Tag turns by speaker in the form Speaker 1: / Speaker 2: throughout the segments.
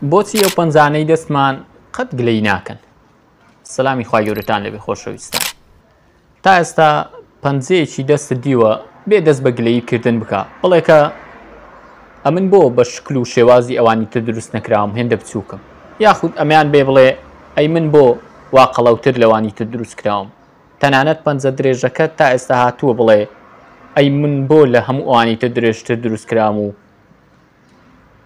Speaker 1: بۆچی ئەو پەنجانەی دەستمان قەت گلەی ناکەن؟ سەلامی خوای گەورەتان لەبێ خۆشەویستان. تا ئێستا پەنجەیەکی دەستت دیوە بێ دەست بە گلەییکردن بکە، بڵێ کە ئەمن بۆ بە شکل و شێوازی ئەوانی تر دروست نەکراوم هێندە بچووکم، یاخود ئەمیان بێ بڵێ ئەی من بۆ وا قەڵەوتر لەوانی تر دروست کراوم. تەنانەت پەنجە درێژەکەت تا ئێستا هاتووە بڵێ ئەی من بۆ لە هەموو ئەوانی تر درێژتر دروست کرام و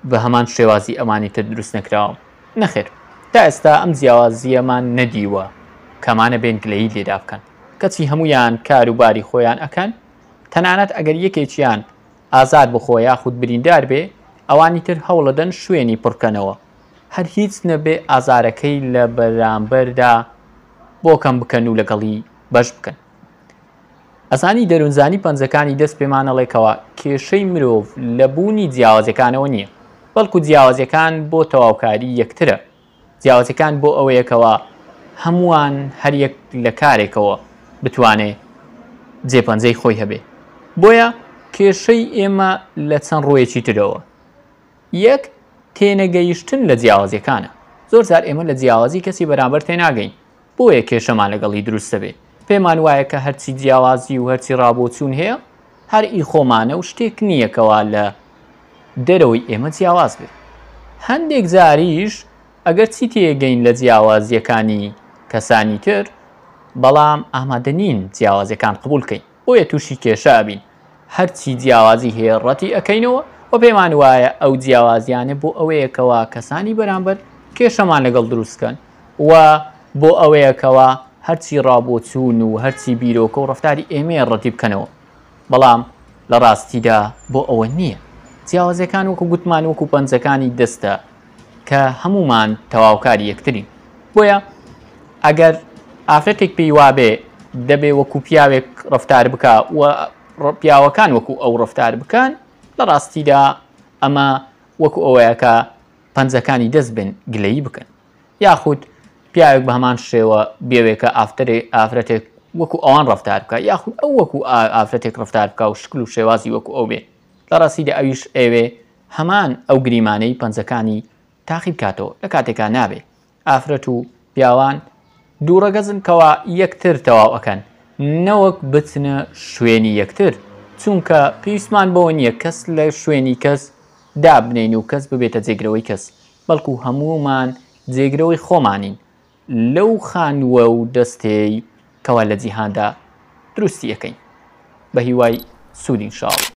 Speaker 1: بە هەمان شێوازی ئەمانی تر دروست نەکراوم. نەخێر، تا ئێستا ئەم جیاوازیەمان نەدیوە کەمانە بێن گلەیی لێدا بکەن، کەچی هەمویان کاروباری خۆیان ئەکەن. تەنانەت ئەگەر یەکێکیان ئازاد بخۆ یاخود بریندار بێ، ئەوانی تر هەوڵەدەن شوێنی پڕکەنەوە، هەر هیچ نەبێ ئازارەکەی لە بەرامبەردا بۆ کەم بکەن و لەگەڵی بەش بکەن. ئەزانی دەروونزانی پەنجەکانی دەست پێمانەڵێکەوە کێشەی مرۆڤ لە بوونی جیاوازەکانەوە نییە، بەڵکو جیاوازەکان بۆ تەواوکاری یەکترە. جیاوازەکان بۆ ئەوەیەکەوە هەمووان هەریەک لە کارێکەوە بتوانێت جێپەنجەی خۆی هەبێ. بۆیە کێشەی ئێمە لە چەند ڕوویەکی ترەوە. یەک، تێنەگەیشتن لە جیاوازەکانە. زۆر جار ئێمە لە جیاوازی کەسی بەرامبەر تێناگەین، بۆیە کێشەمان لەگەڵی دروستە بێ. پێمان وایە کە هەرچی جیاوازی و هەرچی ڕابۆچوون هەیە هەر ئی خۆمانە و شتێک نییەکەوە لە دەرەوەی ئێمە جیاواز بێت. هەندێک جاریش ئەگەر چی تێگەین لە جیاوازیەکانی کەسانی تر، بەڵام ئامادە نین جیاوازەکان قبولکەین، بۆیە تووشی کێشە ئەبین. هەرچی جیاوازی هەیە ڕەتی ئەەکەینەوە و پێمان وایە ئەو جیاوازیانە بۆ ئەوەیەکەوە کەسانی بەرامبەر کێشەمان لەگەڵ دروستکەن و بۆ ئەوەیەکەوە هەرچی ڕابۆچوون و هەرچی بیرۆکە و ڕەفتاری ئێمەیە ڕەتی بکەنەوە. بەڵام لە ڕاستیدا بۆ ئەوە نییە. جیاوازەکان وەکو گوتمان وەکو پەنجەکانی دەستە کە هەمومان تەواوکاری یەکترین. بۆیە ئەگەر ئافرەتێک پێی وابێ دەبێ وەکو پیاوێک ڕەفتار بکە و پیاوەکان وەکو ئەو ڕەفتار بکەن، لە ڕاستیدا ئەمە وەکو ئەوەیەکە پەنجەکانی دەست بن گلەیی بکەن، یاخود پیاوێک بە هەمان شێوە بێوێکە ئافرەتێک وەکو ئەوان ڕەفتار بکە، یاخود ئەو وەکو ئافرەتێک ڕەفتار بکە و شکل و شێوازی وەکو ئەو بێ. لە ڕاستیدا ئەویش ئەوێ هەمان ئەو گریمانەی پەنجەکانی تاقی بکاتەوە لە کاتێکا نابێ. ئافرەت و پیاوان دووڕەگەزن کەوا یەکتر تەواو ئەکەن، نەوەک بچنە شوێنی یەکتر، چونکە پێویستمان بەوە نییە کەس لە شوێنی کەس دابنین و کەس ببێتە جێگرەوەی کەس، بەڵکو هەموومان جێگرەوەی خۆمانین لەو خانووە و دەستەی کەوا لە جیهاندا دروستی ئەەکەین. بە هیوای سوودی ئینشاءڵڵا.